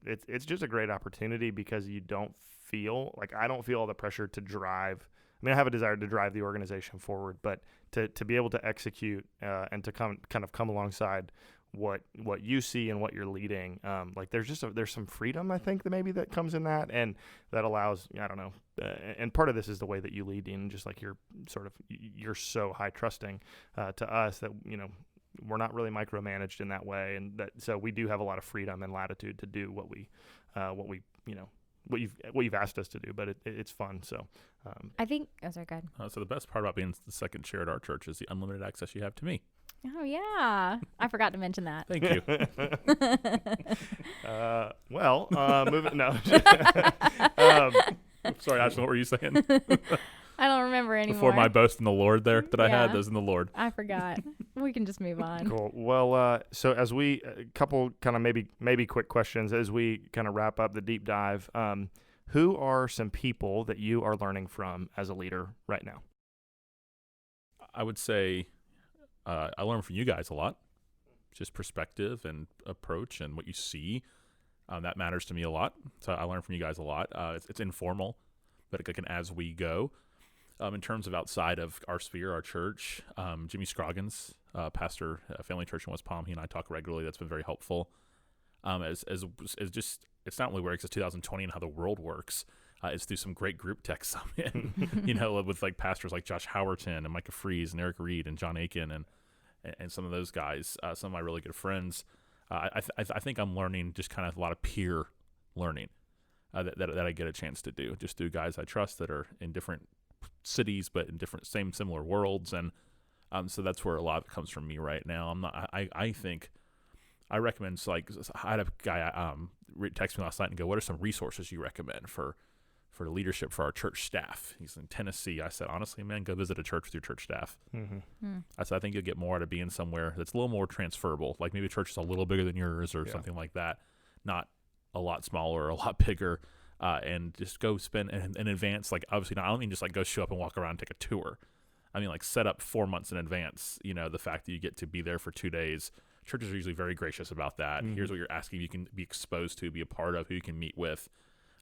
It's just a great opportunity because you don't feel like I don't feel all the pressure to drive. I mean, I have a desire to drive the organization forward, but to be able to execute and to kind of come alongside what you see and what you're leading, like there's some freedom, I think, that comes in that, and that allows, I don't know, and part of this is the way that you lead, and just like you're so high trusting to us that we're not really micromanaged in that way, and that so we do have a lot of freedom and latitude to do what you've asked us to do, but it's fun. So I think sorry, go ahead. So the best part about being the second chair at our church is the unlimited access you have to me. Oh yeah, I forgot to mention that. Thank you. Moving. No. Sorry, Ashley, what were you saying? I don't remember anymore. Before my boast in the Lord there that I had, those in the Lord. I forgot. We can just move on. Cool. Well, so as we, a couple kind of maybe quick questions as we kind of wrap up the deep dive, who are some people that you are learning from as a leader right now? I would say I learn from you guys a lot. Just perspective and approach and what you see. That matters to me a lot. So I learn from you guys a lot. It's informal, but it can as we go. In terms of outside of our sphere, our church, Jimmy Scroggins, pastor at Family Church in West Palm, he and I talk regularly. That's been very helpful. As just, it's not only where it's 2020 and how the world works, it's through some great group texts I'm in, with like pastors like Josh Howerton and Micah Fries and Eric Reed and John Aiken and some of those guys, some of my really good friends. I think I'm learning just kind of a lot of peer learning that I get a chance to do just through guys I trust that are in different cities but in different similar worlds, and so that's where a lot of it comes from me right now. I think I recommend, like, I had a guy text me last night and go, what are some resources you recommend for leadership for our church staff? He's in Tennessee. I said, honestly, man, go visit a church with your church staff. I said, I think you'll get more out of being somewhere that's a little more transferable, like maybe a church is a little bigger than yours or something like that, not a lot smaller or a lot bigger. And just go spend in advance. Like, obviously, I don't mean just like go show up and walk around and take a tour. I mean, like, set up 4 months in advance. The fact that you get to be there for 2 days. Churches are usually very gracious about that. Here's what you're asking you can be exposed to, be a part of, who you can meet with.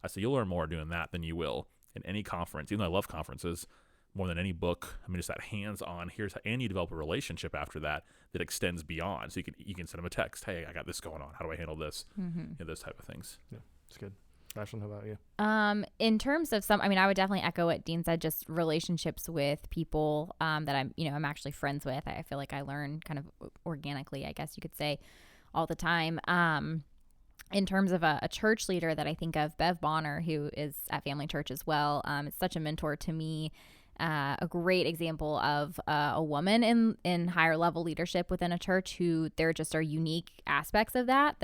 I said, you'll learn more doing that than you will in any conference. Even though I love conferences more than any book. I mean, just that hands-on. And you develop a relationship after that extends beyond. So you can send them a text. Hey, I got this going on. How do I handle this? Those type of things. Yeah, it's good. Ashlyn, how about you? In terms of I would definitely echo what Dean said, just relationships with people that I'm actually friends with. I feel like I learn kind of organically, I guess you could say, all the time. In terms of a church leader that I think of, Bev Bonner, who is at Family Church as well. It's such a mentor to me. A great example of a woman in higher level leadership within a church who there just are unique aspects of that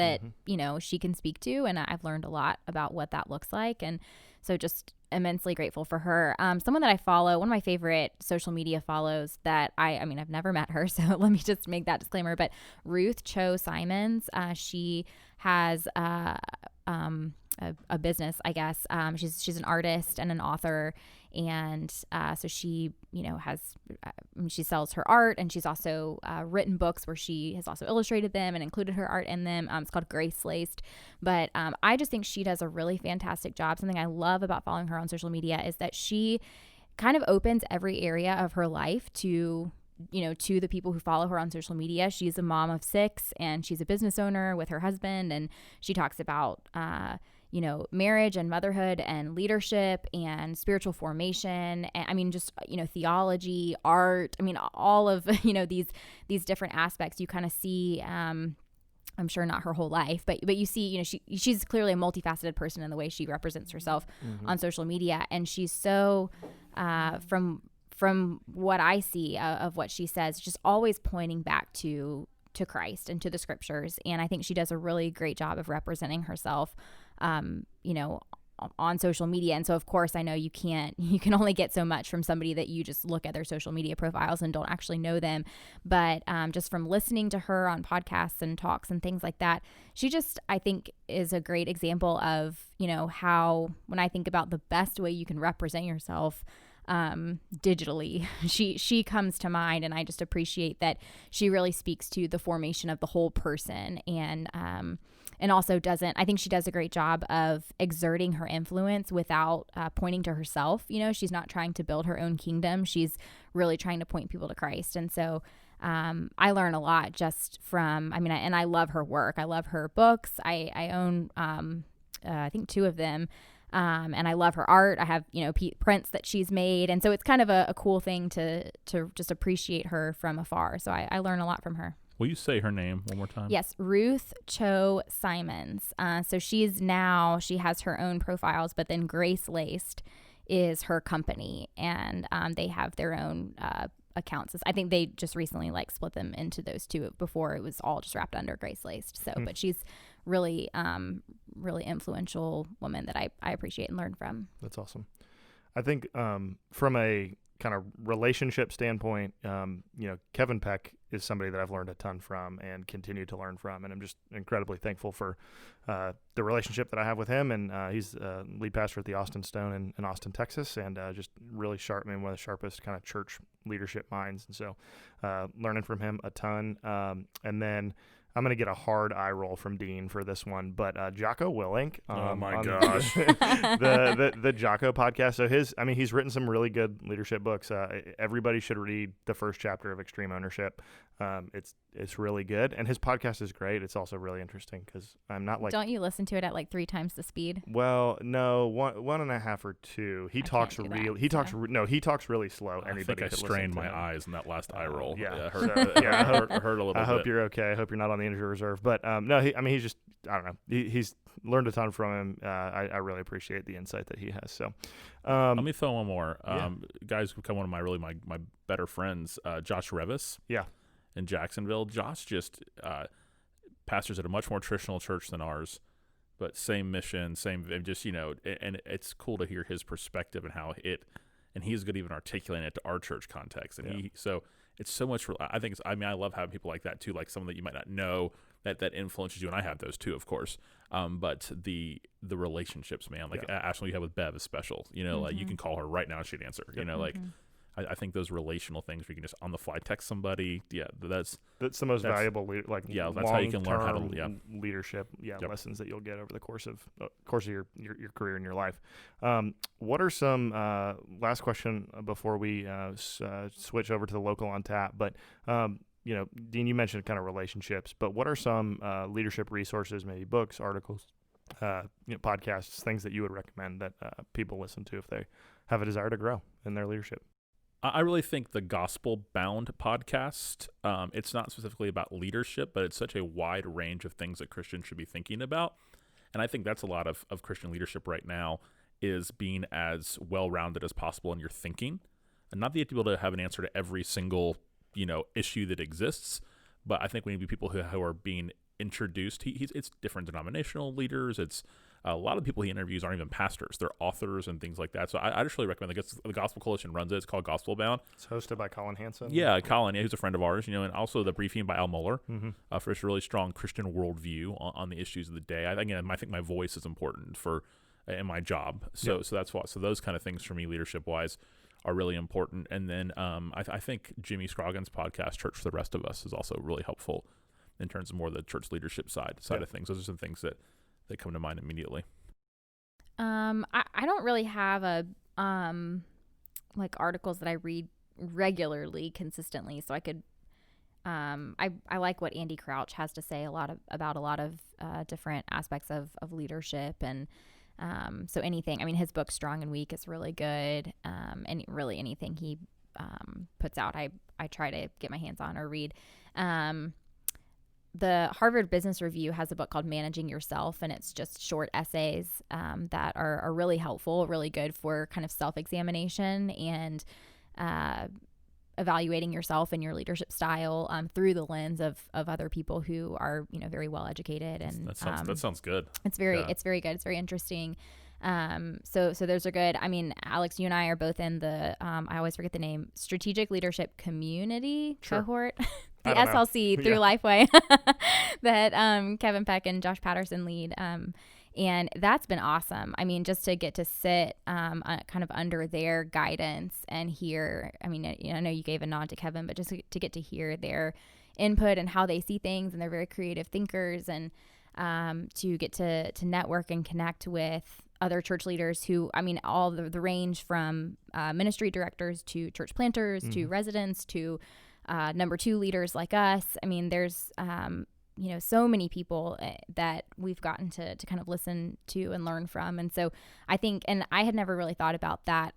she can speak to, and I've learned a lot about what that looks like. And so just immensely grateful for her. Someone that I follow, one of my favorite social media follows that I mean, I've never met her, so let me just make that disclaimer, but Ruth Cho Simons, she has a business, I guess. She's an artist and an author, and so she, she sells her art, and she's also written books where she has also illustrated them and included her art in them. It's called Grace Laced, but I just think she does a really fantastic job. Something I love about following her on social media is that she kind of opens every area of her life to the people who follow her on social media. She's a mom of 6, and she's a business owner with her husband, and she talks about marriage and motherhood and leadership and spiritual formation. And I mean, just, theology, art. I mean, all of, these different aspects you kind of see. I'm sure not her whole life, but you see, she's clearly a multifaceted person in the way she represents herself on social media. And she's so, from what I see of what she says, just always pointing back to Christ and to the scriptures. And I think she does a really great job of representing herself, on social media. And so, of course, I know you can only get so much from somebody that you just look at their social media profiles and don't actually know them. But just from listening to her on podcasts and talks and things like that, she just, I think, is a great example of, how, when I think about the best way you can represent yourself digitally, she comes to mind. And I just appreciate that she really speaks to the formation of the whole person, and also I think she does a great job of exerting her influence without pointing to herself. She's not trying to build her own kingdom. She's really trying to point people to Christ. And so I learn a lot just from, and I love her work. I love her books. I own, I think 2 of them. And I love her art. I have, prints that she's made. And so it's kind of a cool thing to just appreciate her from afar. So I learn a lot from her. Will you say her name one more time? Yes, Ruth Cho Simons. So she has her own profiles, but then Grace Laced is her company, and they have their own accounts. I think they just recently split them into those 2. Before it was all just wrapped under Grace Laced. So, but she's really, really influential woman that I appreciate and learn from. That's awesome. I think from a kind of relationship standpoint, Kevin Peck is somebody that I've learned a ton from and continue to learn from, and I'm just incredibly thankful for the relationship that I have with him. And he's lead pastor at the Austin Stone in Austin, Texas, and just really sharp, one of the sharpest kind of church leadership minds. And so learning from him a ton. And then I'm going to get a hard eye roll from Dean for this one, but Jocko Willink. Oh my gosh. the Jocko podcast. So he's written some really good leadership books. Everybody should read the first chapter of Extreme Ownership. It's really good. And his podcast is great. It's also really interesting because I'm not Don't you listen to it at 3 times the speed? Well, no, 1.5 or 2. He talks really slow. I think I strained my eyes in that last eye roll. Yeah. I hurt a little bit. I hope you're okay. I hope you're not on the injury reserve. But no, he's just, I don't know. He's learned a ton from him. I really appreciate the insight that he has. So let me throw one more. Guys who become one of my better friends, Josh Revis. Yeah. In Jacksonville. Josh just pastors at a much more traditional church than ours, but same mission, and it's cool to hear his perspective and how and he's good even articulating it to our church context. And so it's so much. I love having people like that too, like someone that you might not know that influences you, and I have those too, of course. But the relationships, man, Ashley you have with Bev is special. Like you can call her right now and she'd answer. I think those relational things where you can just on the fly text somebody. Yeah, that's the most valuable. That's how you can learn how to leadership. Lessons that you'll get over the course of your career and your life. What are some last question before we switch over to the local on tap? But Dean, you mentioned kind of relationships, but what are some leadership resources, maybe books, articles, podcasts, things that you would recommend that people listen to if they have a desire to grow in their leadership? I really think the Gospel Bound podcast, it's not specifically about leadership, but it's such a wide range of things that Christians should be thinking about. And I think that's a lot of Christian leadership right now is being as well-rounded as possible in your thinking. And not that you have to be able to have an answer to every single, issue that exists, but I think we need to be people who are being introduced. It's different denominational leaders. It's A lot of people he interviews aren't even pastors; they're authors and things like that. So I just really recommend the Gospel Coalition runs it. It's called Gospel Bound. It's hosted by Colin Hansen. Yeah, Colin, who's a friend of ours, and also the briefing by Al Mohler for his really strong Christian worldview on the issues of the day. I think my voice is important in my job. So that's why. So those kind of things for me, leadership wise, are really important. And then I think Jimmy Scroggins' podcast, Church for the Rest of Us, is also really helpful in terms of more the church leadership side of things. Those are some things that come to mind immediately. I don't really have a like articles that I read regularly, consistently, so I could I like what Andy Crouch has to say about a lot of different aspects of leadership, and so anything, I mean, his book Strong and Weak is really good, and really anything he puts out I try to get my hands on or read. The Harvard Business Review has a book called Managing Yourself, and it's just short essays that are really helpful, really good for kind of self-examination and evaluating yourself and your leadership style through the lens of other people who are, very well educated. And that sounds good. It's very good. It's very interesting. So those are good. I mean, Alex, you and I are both in the I always forget the name, Strategic Leadership Community cohort. The SLC through Lifeway that Kevin Peck and Josh Patterson lead. And that's been awesome. I mean, just to get to sit kind of under their guidance and hear, I mean, I know you gave a nod to Kevin, but just to get to hear their input and how they see things, and they're very creative thinkers, and to get to network and connect with other church leaders who, I mean, all the range from ministry directors to church planters to residents to number 2 leaders like us. I mean, there's, so many people that we've gotten to kind of listen to and learn from. And so I think, and I had never really thought about that,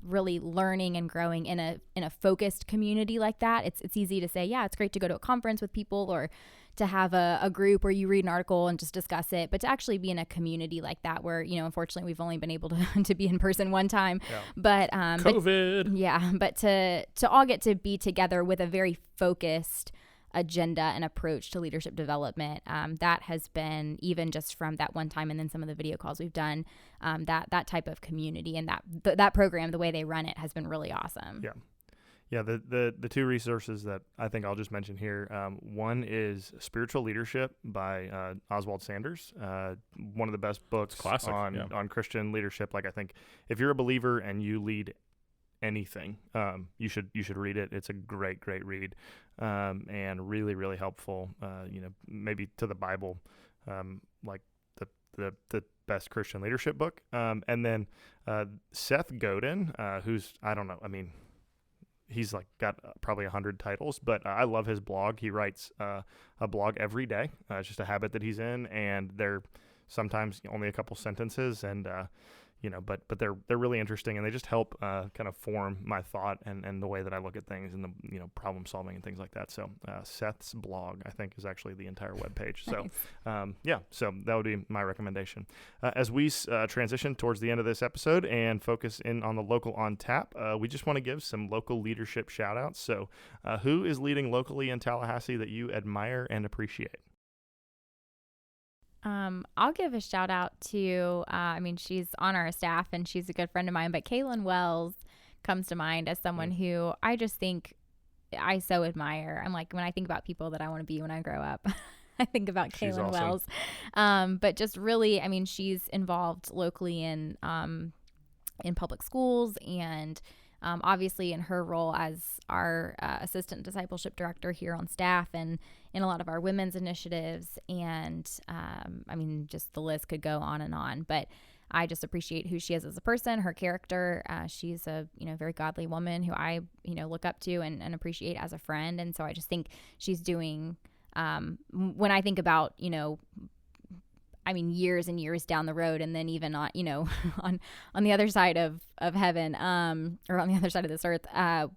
really learning and growing in a focused community like that. It's easy to say, yeah, it's great to go to a conference with people or to have a group where you read an article and just discuss it, but to actually be in a community like that where, unfortunately we've only been able to be in person one time, but COVID. But to all get to be together with a very focused agenda and approach to leadership development, that has been, even just from that one time and then some of the video calls we've done, that type of community and that program, the way they run it, has been really awesome. Yeah, the 2 resources that I think I'll just mention here, one is Spiritual Leadership by Oswald Sanders, one of the best books on Christian leadership. Like, I think if you're a believer and you lead anything, you should read it. It's a great read, and really, really helpful, maybe to the Bible, like the best Christian leadership book. And then Seth Godin, who's, I don't know, I mean, he's like got probably 100 titles, but I love his blog. He writes a blog every day. It's just a habit that he's in, and they're sometimes only a couple sentences, and but they're really interesting, and they just help kind of form my thought and the way that I look at things, and the problem solving and things like that. So Seth's blog, I think, is actually the entire webpage. Nice. So that would be my recommendation. As we transition towards the end of this episode and focus in on the local on tap, we just want to give some local leadership shout outs. So who is leading locally in Tallahassee that you admire and appreciate? I'll give a shout out to, she's on our staff and she's a good friend of mine, but Kaylin Wells comes to mind as someone who I just think I so admire. I'm like, when I think about people that I want to be when I grow up, I think about Kaylin Wells. But just really, she's involved locally in public schools, and obviously in her role as our assistant discipleship director here on staff, and in a lot of our women's initiatives, and just the list could go on and on, but I just appreciate who she is as a person, her character. She's a very godly woman who I look up to and appreciate as a friend, and so I just think she's doing, when I think about years and years down the road, and then even on, on the other side of heaven, or on the other side of this earth,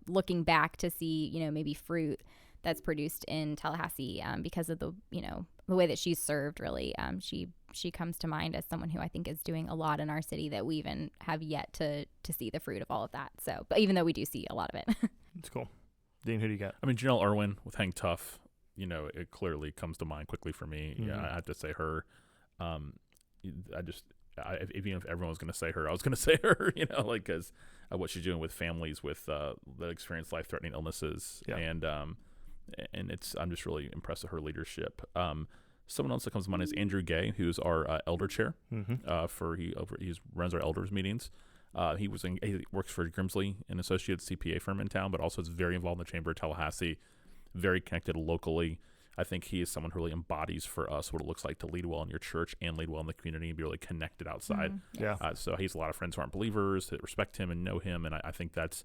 looking back to see, maybe fruit that's produced in Tallahassee, because of the way that she's served, really. She comes to mind as someone who I think is doing a lot in our city that we even have yet to see the fruit of all of that. So, but even though we do see a lot of it. That's cool. Dean, who do you got? Janelle Irwin with Hang Tough, it clearly comes to mind quickly for me. Mm-hmm. Yeah, I have to say her. Even if everyone was going to say her, I was going to say her, like, because what she's doing with families with that experience life-threatening illnesses. Yeah. And I'm just really impressed with her leadership. Someone else that comes to mind is Andrew Gay, who's our elder chair. He runs our elders meetings. He works for Grimsley, an associates CPA firm in town, but also is very involved in the Chamber of Tallahassee, very connected locally. I think he is someone who really embodies for us what it looks like to lead well in your church and lead well in the community and be really connected outside. So he has a lot of friends who aren't believers that respect him and know him, and I think that's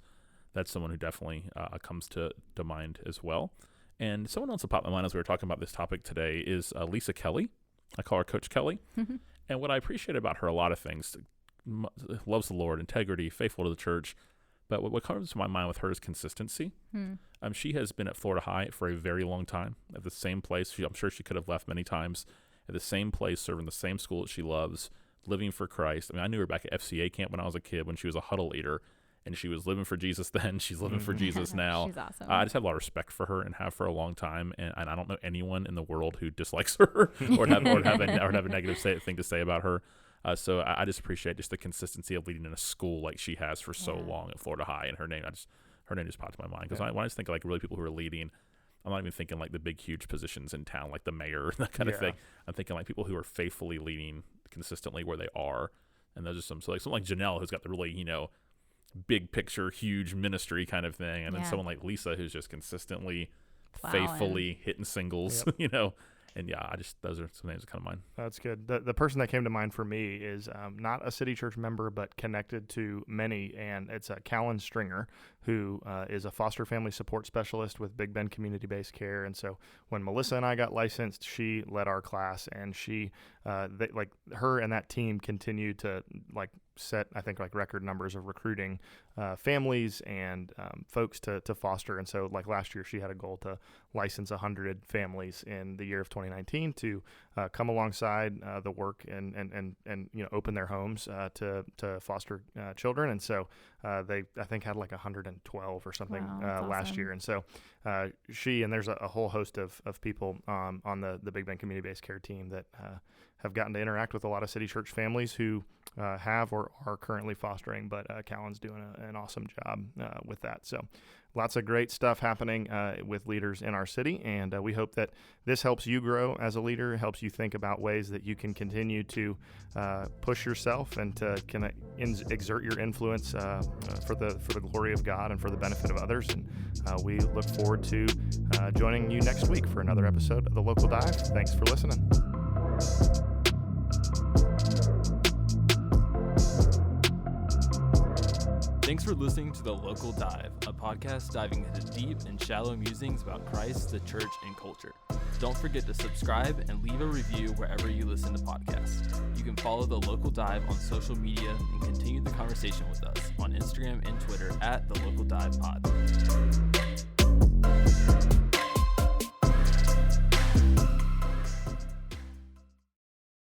someone who definitely comes to mind as well. And someone else that popped in my mind as we were talking about this topic today is Lisa Kelly. I call her Coach Kelly. And what I appreciate about her, a lot of things, loves the Lord, integrity, faithful to the church. But what comes to my mind with her is consistency. She has been at Florida High for a very long time, at the same place. I'm sure she could have left many times, at the same place, serving the same school that she loves, living for Christ. I knew her back at FCA camp when I was a kid, when she was a huddle leader, and she was living for Jesus then. She's living for Jesus now. She's awesome. I just have a lot of respect for her and have for a long time, and I don't know anyone in the world who dislikes her or have a negative thing to say about her. So I just appreciate just the consistency of leading in a school like she has for so long at Florida High, and her name just popped in my mind because when I just think of like really people who are leading, I'm not even thinking like the big huge positions in town like the mayor, that kind of thing. I'm thinking like people who are faithfully leading consistently where they are, and those are someone like Janelle, who's got the really big picture, huge ministry kind of thing, and then someone like Lisa who's just consistently faithfully hitting singles, And those are some names that come to mind. That's good. The person that came to mind for me is not a City Church member, but connected to many, and it's Callan Stringer, who is a foster family support specialist with Big Bend Community-Based Care. And so when Melissa and I got licensed, she led our class, and her and that team continue to set, I think, record numbers of recruiting families and folks to foster. And so last year she had a goal to license 100 families in the year of 2019 to come alongside the work and open their homes to foster children. And so they, I think, had 112 or something last year. And so she, and there's a whole host of people on the Big Bend Community-Based Care team that have gotten to interact with a lot of City Church families who have or are currently fostering, but Callan's doing an awesome job with that. So lots of great stuff happening with leaders in our city, and we hope that this helps you grow as a leader, helps you think about ways that you can continue to push yourself and to exert your influence for the glory of God and for the benefit of others. And we look forward to joining you next week for another episode of The Local Dive. Thanks for listening. Thanks for listening to The Local Dive, a podcast diving into deep and shallow musings about Christ, the church, and culture. Don't forget to subscribe and leave a review wherever you listen to podcasts. You can follow The Local Dive on social media and continue the conversation with us on Instagram and Twitter at The Local Dive Pod.